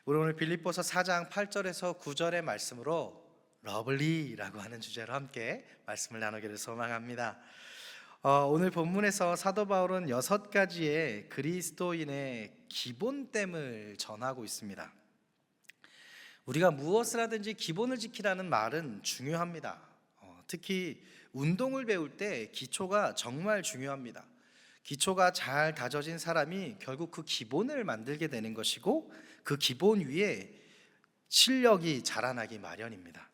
우리 오늘 빌립보서 4장 8절에서 9절의 말씀으로 러블리라고 하는 주제로 함께 말씀을 나누기를 소망합니다. 오늘 본문에서 사도 바울은 6가지의 그리스도인의 기본됨을 전하고 있습니다. 우리가 무엇을 하든지 기본을 지키라는 말은 중요합니다. 특히 운동을 배울 때 기초가 정말 중요합니다. 기초가 잘 다져진 사람이 결국 그 기본을 만들게 되는 것이고, 그 기본 위에 실력이 자라나기 마련입니다.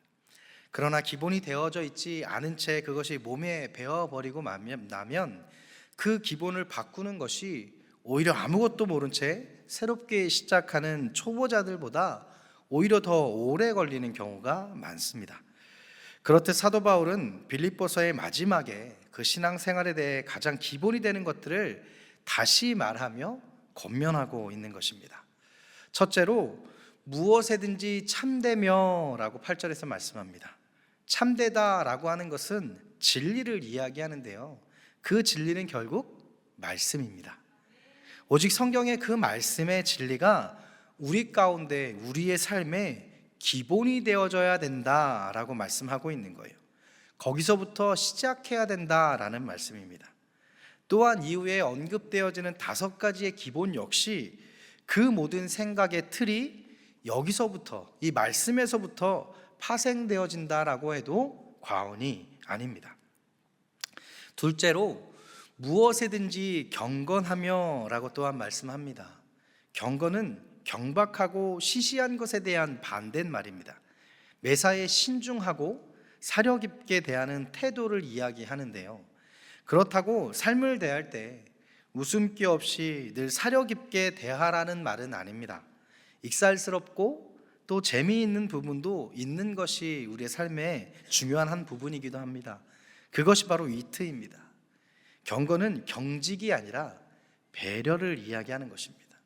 그러나 기본이 되어져 있지 않은 채 그것이 몸에 배어버리고 나면 그 기본을 바꾸는 것이 오히려 아무것도 모른 채 새롭게 시작하는 초보자들보다 오히려 더 오래 걸리는 경우가 많습니다. 그렇듯 사도 바울은 빌립보서의 마지막에 그 신앙생활에 대해 가장 기본이 되는 것들을 다시 말하며 권면하고 있는 것입니다. 첫째로 무엇에든지 참되며 라고 8절에서 말씀합니다. 참되다 라고 하는 것은 진리를 이야기하는데요, 그 진리는 결국 말씀입니다. 오직 성경의 그 말씀의 진리가 우리 가운데 우리의 삶에 기본이 되어져야 된다라고 말씀하고 있는 거예요. 거기서부터 시작해야 된다라는 말씀입니다. 또한 이후에 언급되어지는 5가지의 기본 역시 그 모든 생각의 틀이 여기서부터, 이 말씀에서부터 파생되어진다라고 해도 과언이 아닙니다. 둘째로 무엇에든지 경건하며 라고 또한 말씀합니다. 경건은 경박하고 시시한 것에 대한 반대인 말입니다. 매사에 신중하고 사려 깊게 대하는 태도를 이야기하는데요, 그렇다고 삶을 대할 때 웃음기 없이 늘 사려 깊게 대하라는 말은 아닙니다. 익살스럽고 또 재미있는 부분도 있는 것이 우리의 삶의 중요한 한 부분이기도 합니다. 그것이 바로 위트입니다. 경건은 경직이 아니라 배려를 이야기하는 것입니다.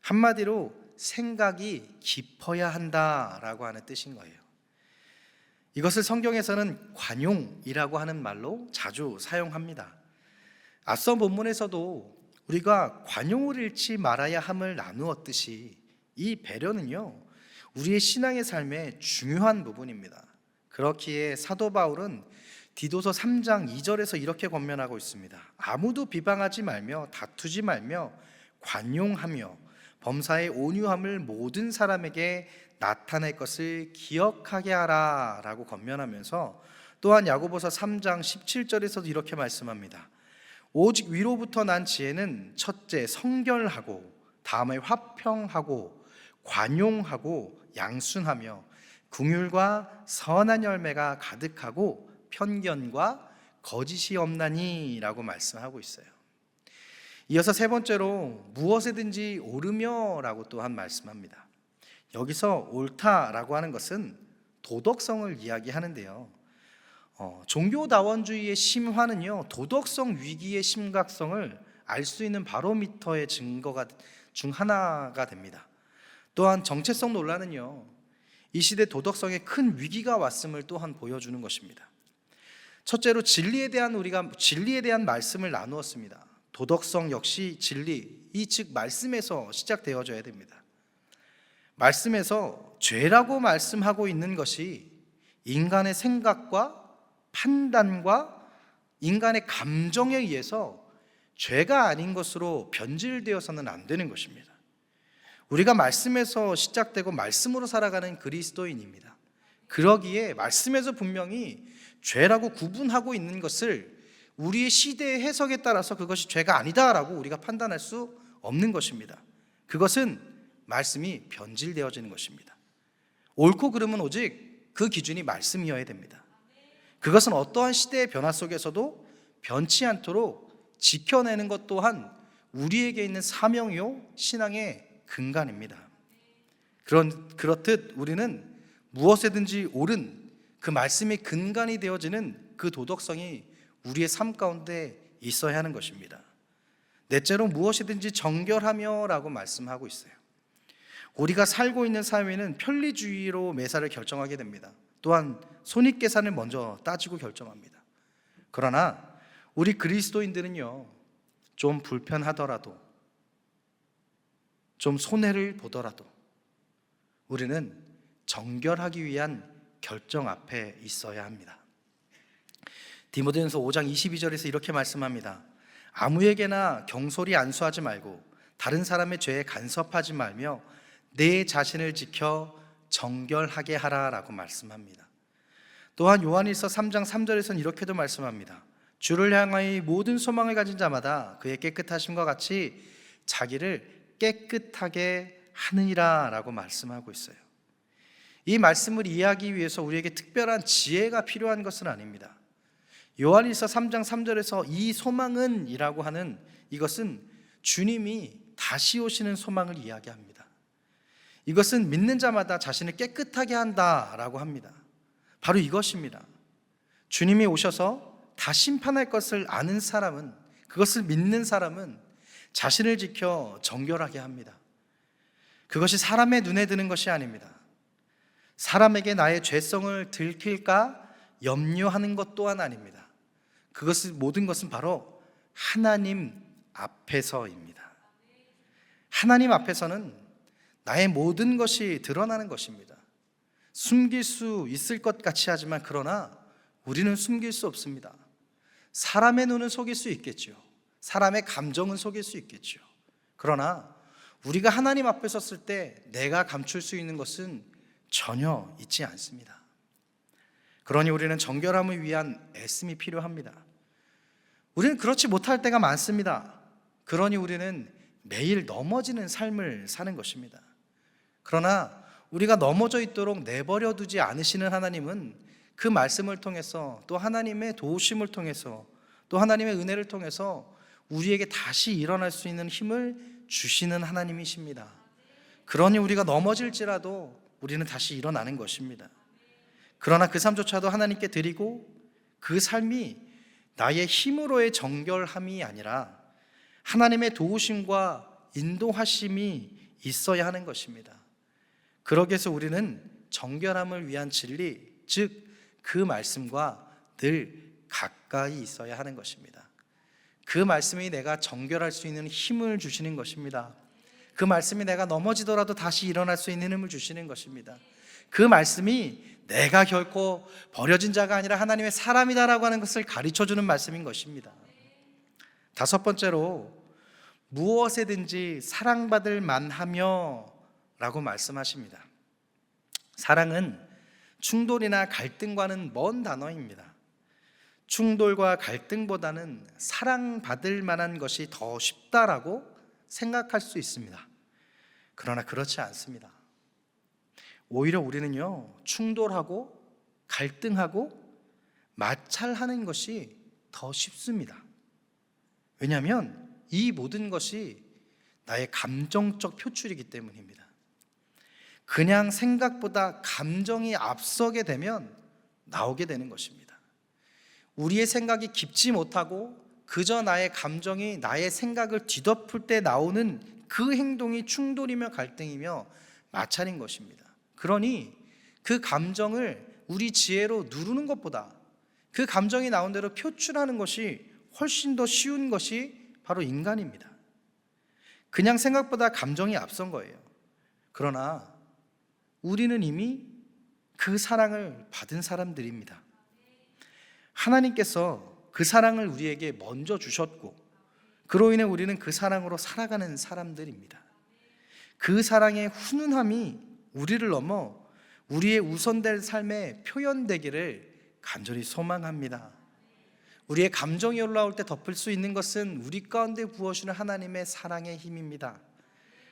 한마디로 생각이 깊어야 한다라고 하는 뜻인 거예요. 이것을 성경에서는 관용이라고 하는 말로 자주 사용합니다. 앞선 본문에서도 우리가 관용을 잃지 말아야 함을 나누었듯이 이 배려는요, 우리의 신앙의 삶의 중요한 부분입니다. 그렇기에 사도 바울은 디도서 3장 2절에서 이렇게 권면하고 있습니다. 아무도 비방하지 말며 다투지 말며 관용하며 범사의 온유함을 모든 사람에게 나타낼 것을 기억하게 하라 라고 권면하면서, 또한 야고보서 3장 17절에서도 이렇게 말씀합니다. 오직 위로부터 난 지혜는 첫째 성결하고, 다음에 화평하고 관용하고 양순하며 긍휼과 선한 열매가 가득하고 편견과 거짓이 없나니 라고 말씀하고 있어요. 이어서 세 번째로 무엇에든지 오르며 라고 또한 말씀합니다. 여기서 옳다라고 하는 것은 도덕성을 이야기하는데요, 종교다원주의의 심화는요, 도덕성 위기의 심각성을 알 수 있는 바로미터의 증거가 중 하나가 됩니다. 또한 정체성 논란은요, 이 시대 도덕성에 큰 위기가 왔음을 또한 보여주는 것입니다. 첫째로 진리에 대한 말씀을 나누었습니다. 도덕성 역시 진리, 이 즉 말씀에서 시작되어져야 됩니다. 말씀에서 죄라고 말씀하고 있는 것이 인간의 생각과 판단과 인간의 감정에 의해서 죄가 아닌 것으로 변질되어서는 안 되는 것입니다. 우리가 말씀에서 시작되고 말씀으로 살아가는 그리스도인입니다. 그러기에 말씀에서 분명히 죄라고 구분하고 있는 것을 우리의 시대의 해석에 따라서 그것이 죄가 아니다라고 우리가 판단할 수 없는 것입니다. 그것은 말씀이 변질되어지는 것입니다. 옳고 그름은 오직 그 기준이 말씀이어야 됩니다. 그것은 어떠한 시대의 변화 속에서도 변치 않도록 지켜내는 것 또한 우리에게 있는 사명이요 신앙의 근간입니다. 그렇듯 우리는 무엇에든지 옳은 그 말씀이 근간이 되어지는 그 도덕성이 우리의 삶 가운데 있어야 하는 것입니다. 넷째로 무엇이든지 정결하며 라고 말씀하고 있어요. 우리가 살고 있는 사회는 편리주의로 매사를 결정하게 됩니다. 또한 손익계산을 먼저 따지고 결정합니다. 그러나 우리 그리스도인들은요, 좀 불편하더라도, 좀 손해를 보더라도 우리는 정결하기 위한 결정 앞에 있어야 합니다. 디모데전서 5장 22절에서 이렇게 말씀합니다. 아무에게나 경솔히 안수하지 말고 다른 사람의 죄에 간섭하지 말며 내 자신을 지켜 정결하게 하라라고 말씀합니다. 또한 요한일서 3장 3절에서는 이렇게도 말씀합니다. 주를 향하여 모든 소망을 가진 자마다 그의 깨끗하심과 같이 자기를 깨끗하게 하느니라 라고 말씀하고 있어요. 이 말씀을 이해하기 위해서 우리에게 특별한 지혜가 필요한 것은 아닙니다. 요한일서 3장 3절에서 이 소망은 이라고 하는 이것은 주님이 다시 오시는 소망을 이야기합니다. 이것은 믿는 자마다 자신을 깨끗하게 한다라고 합니다. 바로 이것입니다. 주님이 오셔서 다 심판할 것을 아는 사람은, 그것을 믿는 사람은 자신을 지켜 정결하게 합니다. 그것이 사람의 눈에 드는 것이 아닙니다. 사람에게 나의 죄성을 들킬까 염려하는 것 또한 아닙니다. 모든 것은 바로 하나님 앞에서입니다. 하나님 앞에서는 나의 모든 것이 드러나는 것입니다. 숨길 수 있을 것 같이 하지만 그러나 우리는 숨길 수 없습니다. 사람의 눈은 속일 수 있겠죠. 사람의 감정은 속일 수 있겠죠. 그러나 우리가 하나님 앞에 섰을 때 내가 감출 수 있는 것은 전혀 있지 않습니다. 그러니 우리는 정결함을 위한 애씀이 필요합니다. 우리는 그렇지 못할 때가 많습니다. 그러니 우리는 매일 넘어지는 삶을 사는 것입니다. 그러나 우리가 넘어져 있도록 내버려 두지 않으시는 하나님은 그 말씀을 통해서, 또 하나님의 도우심을 통해서, 또 하나님의 은혜를 통해서 우리에게 다시 일어날 수 있는 힘을 주시는 하나님이십니다. 그러니 우리가 넘어질지라도 우리는 다시 일어나는 것입니다. 그러나 그 삶조차도 하나님께 드리고 그 삶이 나의 힘으로의 정결함이 아니라 하나님의 도우심과 인도하심이 있어야 하는 것입니다. 그러기 위해서 우리는 정결함을 위한 진리, 즉 그 말씀과 늘 가까이 있어야 하는 것입니다. 그 말씀이 내가 정결할 수 있는 힘을 주시는 것입니다. 그 말씀이 내가 넘어지더라도 다시 일어날 수 있는 힘을 주시는 것입니다. 그 말씀이 내가 결코 버려진 자가 아니라 하나님의 사람이다라고 하는 것을 가르쳐주는 말씀인 것입니다. 다섯 번째로 무엇에든지 사랑받을 만하며 라고 말씀하십니다. 사랑은 충돌이나 갈등과는 먼 단어입니다. 충돌과 갈등보다는 사랑받을 만한 것이 더 쉽다라고 생각할 수 있습니다. 그러나 그렇지 않습니다. 오히려 우리는요, 충돌하고 갈등하고 마찰하는 것이 더 쉽습니다. 왜냐하면 이 모든 것이 나의 감정적 표출이기 때문입니다. 그냥 생각보다 감정이 앞서게 되면 나오게 되는 것입니다. 우리의 생각이 깊지 못하고 그저 나의 감정이 나의 생각을 뒤덮을 때 나오는 그 행동이 충돌이며 갈등이며 마찰인 것입니다. 그러니 그 감정을 우리 지혜로 누르는 것보다 그 감정이 나온 대로 표출하는 것이 훨씬 더 쉬운 것이 바로 인간입니다. 그냥 생각보다 감정이 앞선 거예요. 그러나 우리는 이미 그 사랑을 받은 사람들입니다. 하나님께서 그 사랑을 우리에게 먼저 주셨고 그로 인해 우리는 그 사랑으로 살아가는 사람들입니다. 그 사랑의 훈훈함이 우리를 넘어 우리의 우선될 삶에 표현되기를 간절히 소망합니다. 우리의 감정이 올라올 때 덮을 수 있는 것은 우리 가운데 부어주는 하나님의 사랑의 힘입니다.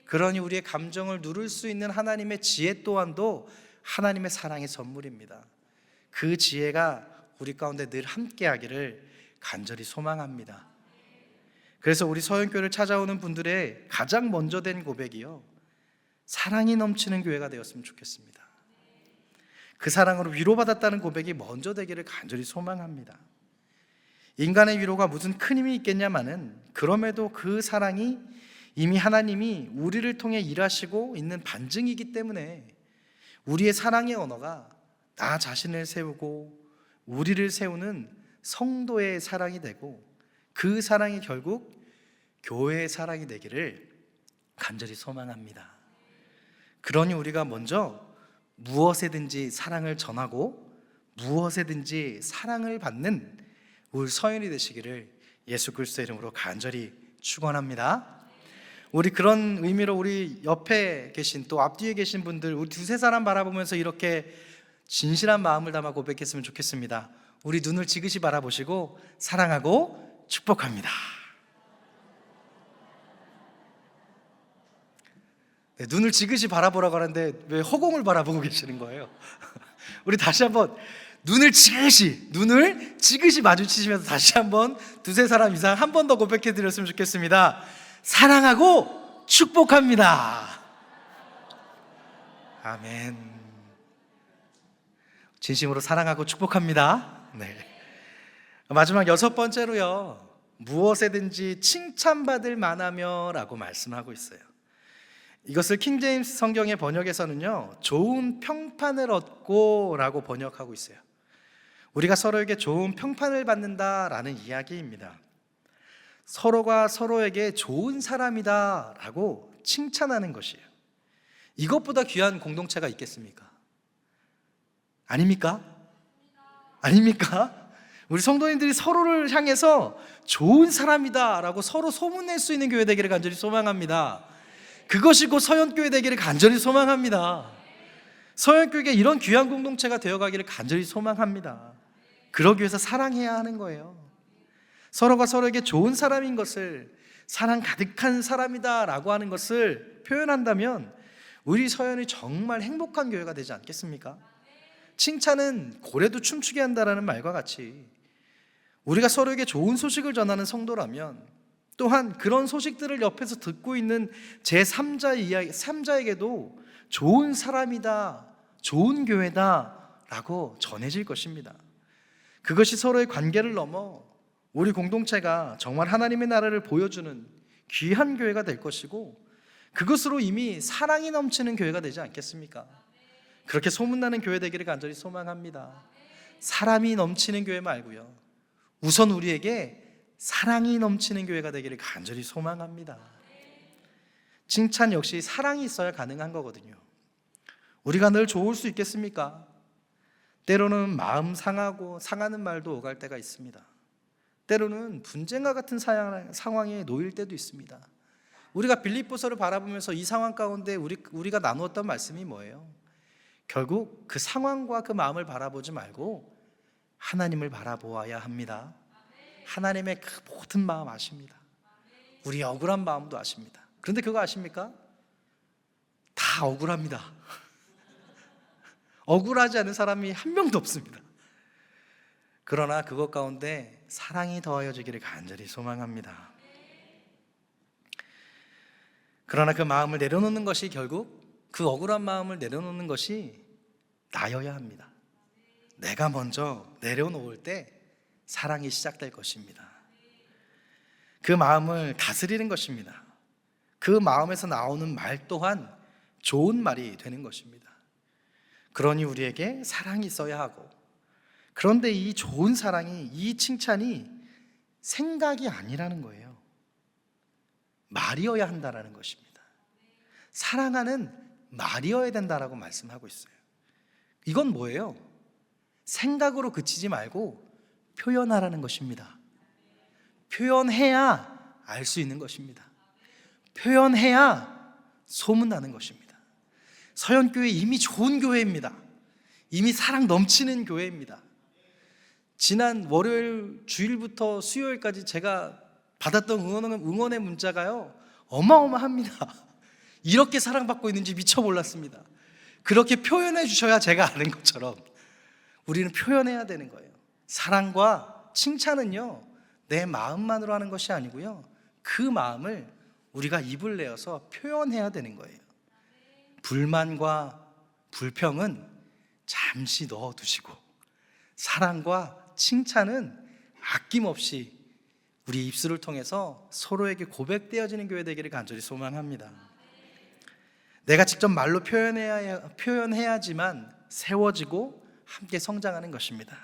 그러니 우리의 감정을 누를 수 있는 하나님의 지혜 또한도 하나님의 사랑의 선물입니다. 그 지혜가 우리 가운데 늘 함께하기를 간절히 소망합니다. 그래서 우리 서영교회를 찾아오는 분들의 가장 먼저 된 고백이요, 사랑이 넘치는 교회가 되었으면 좋겠습니다. 그 사랑으로 위로받았다는 고백이 먼저 되기를 간절히 소망합니다. 인간의 위로가 무슨 큰 힘이 있겠냐마는 그럼에도 그 사랑이 이미 하나님이 우리를 통해 일하시고 있는 반증이기 때문에 우리의 사랑의 언어가 나 자신을 세우고 우리를 세우는 성도의 사랑이 되고 그 사랑이 결국 교회의 사랑이 되기를 간절히 소망합니다. 그러니 우리가 먼저 무엇에든지 사랑을 전하고 무엇에든지 사랑을 받는 우리 서연이 되시기를 예수 그리스도의 이름으로 간절히 축원합니다. 우리 그런 의미로 우리 옆에 계신 또 앞뒤에 계신 분들, 우리 두세 사람 바라보면서 이렇게 진실한 마음을 담아 고백했으면 좋겠습니다. 우리 눈을 지그시 바라보시고 사랑하고 축복합니다. 네, 눈을 지그시 바라보라고 하는데 왜 허공을 바라보고 계시는 거예요? 우리 다시 한번 눈을 지그시 마주치시면서 다시 한번 두세 사람 이상 한 번 더 고백해 드렸으면 좋겠습니다. 사랑하고 축복합니다. 아멘. 진심으로 사랑하고 축복합니다. 네. 마지막 6번째로요, 무엇에든지 칭찬받을 만하며 라고 말씀하고 있어요. 이것을 킹제임스 성경의 번역에서는요, 좋은 평판을 얻고 라고 번역하고 있어요. 우리가 서로에게 좋은 평판을 받는다라는 이야기입니다. 서로가 서로에게 좋은 사람이다 라고 칭찬하는 것이에요. 이것보다 귀한 공동체가 있겠습니까? 아닙니까? 아닙니까? 우리 성도님들이 서로를 향해서 좋은 사람이다 라고 서로 소문낼 수 있는 교회 되기를 간절히 소망합니다. 그것이 곧 서연교회 되기를 간절히 소망합니다. 서연교회가 이런 귀한 공동체가 되어가기를 간절히 소망합니다. 그러기 위해서 사랑해야 하는 거예요. 서로가 서로에게 좋은 사람인 것을, 사랑 가득한 사람이다 라고 하는 것을 표현한다면 우리 서연이 정말 행복한 교회가 되지 않겠습니까? 칭찬은 고래도 춤추게 한다라는 말과 같이 우리가 서로에게 좋은 소식을 전하는 성도라면, 또한 그런 소식들을 옆에서 듣고 있는 제3자에게도 좋은 사람이다, 좋은 교회다 라고 전해질 것입니다. 그것이 서로의 관계를 넘어 우리 공동체가 정말 하나님의 나라를 보여주는 귀한 교회가 될 것이고, 그것으로 이미 사랑이 넘치는 교회가 되지 않겠습니까? 그렇게 소문나는 교회 되기를 간절히 소망합니다. 사람이 넘치는 교회 말고요, 우선 우리에게 사랑이 넘치는 교회가 되기를 간절히 소망합니다. 칭찬 역시 사랑이 있어야 가능한 거거든요. 우리가 늘 좋을 수 있겠습니까? 때로는 마음 상하는 말도 오갈 때가 있습니다. 때로는 분쟁과 같은 상황에 놓일 때도 있습니다. 우리가 빌립보서를 바라보면서 이 상황 가운데 우리가 나누었던 말씀이 뭐예요? 결국 그 상황과 그 마음을 바라보지 말고 하나님을 바라보아야 합니다. 하나님의 그 모든 마음 아십니다. 우리 억울한 마음도 아십니다. 그런데 그거 아십니까? 다 억울합니다. 억울하지 않은 사람이 한 명도 없습니다. 그러나 그것 가운데 사랑이 더하여지기를 간절히 소망합니다. 그러나 그 마음을 내려놓는 것이, 결국 그 억울한 마음을 내려놓는 것이 나여야 합니다. 내가 먼저 내려놓을 때 사랑이 시작될 것입니다. 그 마음을 다스리는 것입니다. 그 마음에서 나오는 말 또한 좋은 말이 되는 것입니다. 그러니 우리에게 사랑이 있어야 하고, 그런데 이 좋은 사랑이, 이 칭찬이 생각이 아니라는 거예요. 말이어야 한다는 것입니다. 사랑하는 말이어야 된다라고 말씀하고 있어요. 이건 뭐예요? 생각으로 그치지 말고 표현하라는 것입니다. 표현해야 알 수 있는 것입니다. 표현해야 소문나는 것입니다. 서연교회 이미 좋은 교회입니다. 이미 사랑 넘치는 교회입니다. 지난 월요일 주일부터 수요일까지 제가 받았던 응원의 문자가요, 어마어마합니다. 이렇게 사랑받고 있는지 미처 몰랐습니다. 그렇게 표현해 주셔야 제가 아는 것처럼 우리는 표현해야 되는 거예요. 사랑과 칭찬은요, 내 마음만으로 하는 것이 아니고요, 그 마음을 우리가 입을 내어서 표현해야 되는 거예요. 불만과 불평은 잠시 넣어두시고, 사랑과 칭찬은 아낌없이 우리 입술을 통해서 서로에게 고백되어지는 교회 되기를 간절히 소망합니다. 내가 직접 말로 표현해야지만 세워지고 함께 성장하는 것입니다.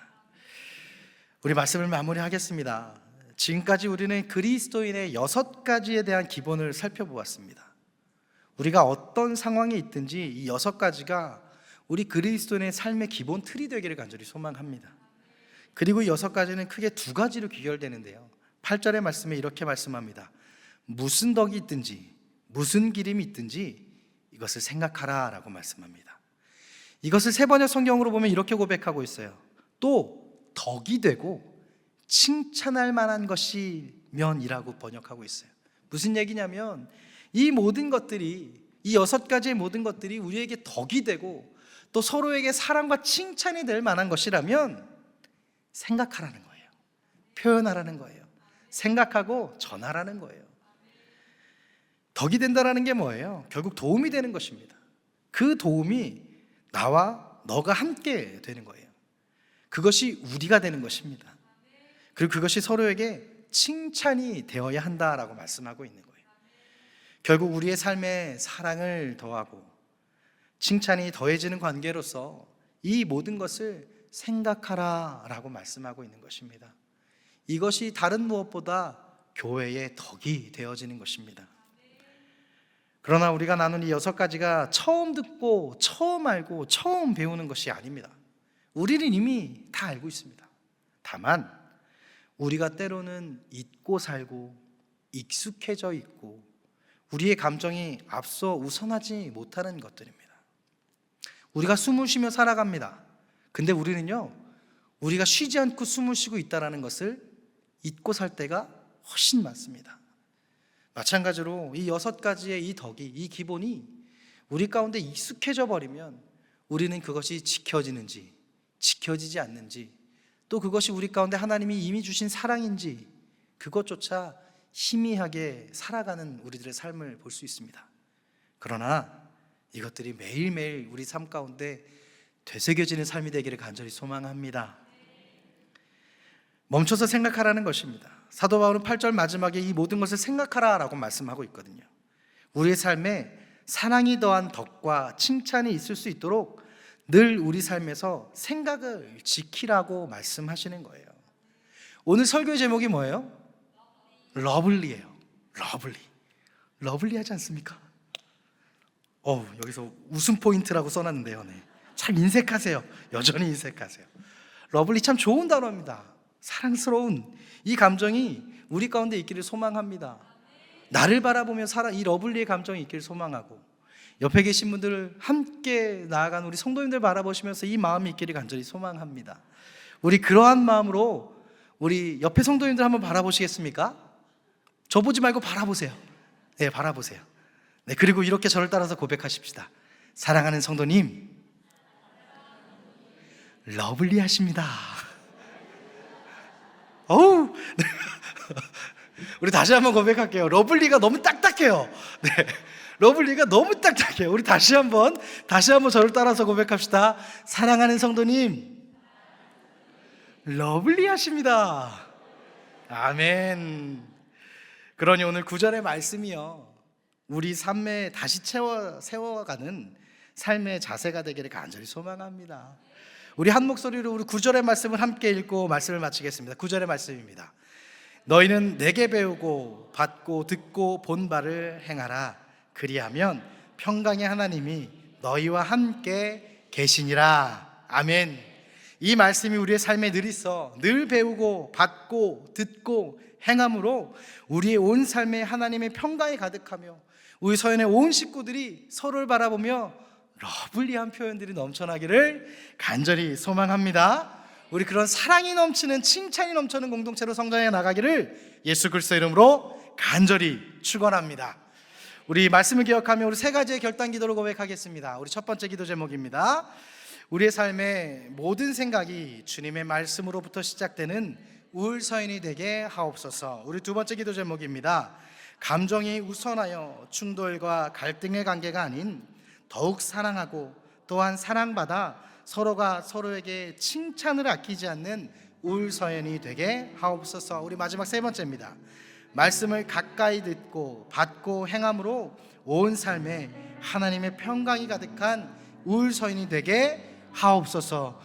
우리 말씀을 마무리하겠습니다. 지금까지 우리는 그리스도인의 6가지에 대한 기본을 살펴보았습니다. 우리가 어떤 상황에 있든지 이 6가지가 우리 그리스도인의 삶의 기본 틀이 되기를 간절히 소망합니다. 그리고 이 6가지는 크게 2가지로 귀결되는데요, 8절의 말씀에 이렇게 말씀합니다. 무슨 덕이 있든지 무슨 기림이 있든지 이것을 생각하라 라고 말씀합니다. 이것을 세번역 성경으로 보면 이렇게 고백하고 있어요. 또 덕이 되고 칭찬할 만한 것이면이라고 번역하고 있어요. 무슨 얘기냐면 이 모든 것들이, 이 6가지의 모든 것들이 우리에게 덕이 되고 또 서로에게 사랑과 칭찬이 될 만한 것이라면 생각하라는 거예요. 표현하라는 거예요. 생각하고 전하라는 거예요. 덕이 된다라는 게 뭐예요? 결국 도움이 되는 것입니다. 그 도움이 나와 너가 함께 되는 거예요. 그것이 우리가 되는 것입니다. 그리고 그것이 서로에게 칭찬이 되어야 한다라고 말씀하고 있는 거예요. 결국 우리의 삶에 사랑을 더하고 칭찬이 더해지는 관계로서 이 모든 것을 생각하라 라고 말씀하고 있는 것입니다. 이것이 다른 무엇보다 교회의 덕이 되어지는 것입니다. 그러나 우리가 나눈 이 6가지가 처음 듣고 처음 알고 처음 배우는 것이 아닙니다. 우리는 이미 다 알고 있습니다. 다만 우리가 때로는 잊고 살고 익숙해져 있고 우리의 감정이 앞서 우선하지 못하는 것들입니다. 우리가 숨을 쉬며 살아갑니다. 근데 우리는요, 우리가 쉬지 않고 숨을 쉬고 있다는 것을 잊고 살 때가 훨씬 많습니다. 마찬가지로 이 6가지의 이 덕이, 이 기본이 우리 가운데 익숙해져 버리면 우리는 그것이 지켜지는지 지켜지지 않는지, 또 그것이 우리 가운데 하나님이 이미 주신 사랑인지 그것조차 희미하게 살아가는 우리들의 삶을 볼 수 있습니다. 그러나 이것들이 매일매일 우리 삶 가운데 되새겨지는 삶이 되기를 간절히 소망합니다. 멈춰서 생각하라는 것입니다. 사도 바울은 8절 마지막에 이 모든 것을 생각하라 라고 말씀하고 있거든요. 우리의 삶에 사랑이 더한 덕과 칭찬이 있을 수 있도록 늘 우리 삶에서 생각을 지키라고 말씀하시는 거예요. 오늘 설교의 제목이 뭐예요? 러블리예요. 러블리하지 않습니까? 여기서 웃음 포인트라고 써놨는데요. 네. 참 인색하세요. 여전히 인색하세요. 러블리 참 좋은 단어입니다. 사랑스러운 이 감정이 우리 가운데 있기를 소망합니다. 나를 바라보며 이 러블리의 감정이 있기를 소망하고, 옆에 계신 분들을 함께 나아가는 우리 성도님들 바라보시면서 이 마음이 있기를 간절히 소망합니다. 우리 그러한 마음으로 우리 옆에 성도님들 한번 바라보시겠습니까? 저 보지 말고 바라보세요. 네, 바라보세요. 네, 그리고 이렇게 저를 따라서 고백하십시다. 사랑하는 성도님, 러블리하십니다. 우리 다시 한번 고백할게요. 러블리가 너무 딱딱해요. 네, 러블리가 너무 딱딱해요. 우리 다시 한번 저를 따라서 고백합시다. 사랑하는 성도님, 러블리하십니다. 아멘. 그러니 오늘 9절의 말씀이요, 우리 삶에 다시 세워가는 삶의 자세가 되기를 간절히 소망합니다. 우리 한 목소리로 우리 9절의 말씀을 함께 읽고 말씀을 마치겠습니다. 9절의 말씀입니다. 너희는 내게 배우고 받고 듣고 본 바를 행하라. 그리하면 평강의 하나님이 너희와 함께 계시니라. 아멘. 이 말씀이 우리의 삶에 늘 있어 늘 배우고 받고 듣고 행함으로 우리의 온 삶에 하나님의 평강이 가득하며 우리 서연의 온 식구들이 서로를 바라보며 러블리한 표현들이 넘쳐나기를 간절히 소망합니다. 우리 그런 사랑이 넘치는, 칭찬이 넘치는 공동체로 성장해 나가기를 예수 그리스도 이름으로 간절히 축원합니다. 우리 말씀을 기억하며 우리 3가지의 결단 기도를 고백하겠습니다. 우리 첫 번째 기도 제목입니다. 우리의 삶의 모든 생각이 주님의 말씀으로부터 시작되는 우울서인이 되게 하옵소서. 우리 두 번째 기도 제목입니다. 감정이 우선하여 충돌과 갈등의 관계가 아닌 더욱 사랑하고 또한 사랑받아 서로가 서로에게 칭찬을 아끼지 않는 우울서연이 되게 하옵소서. 우리 마지막 3번째입니다. 말씀을 가까이 듣고 받고 행함으로 온 삶에 하나님의 평강이 가득한 우울서인이 되게 하옵소서.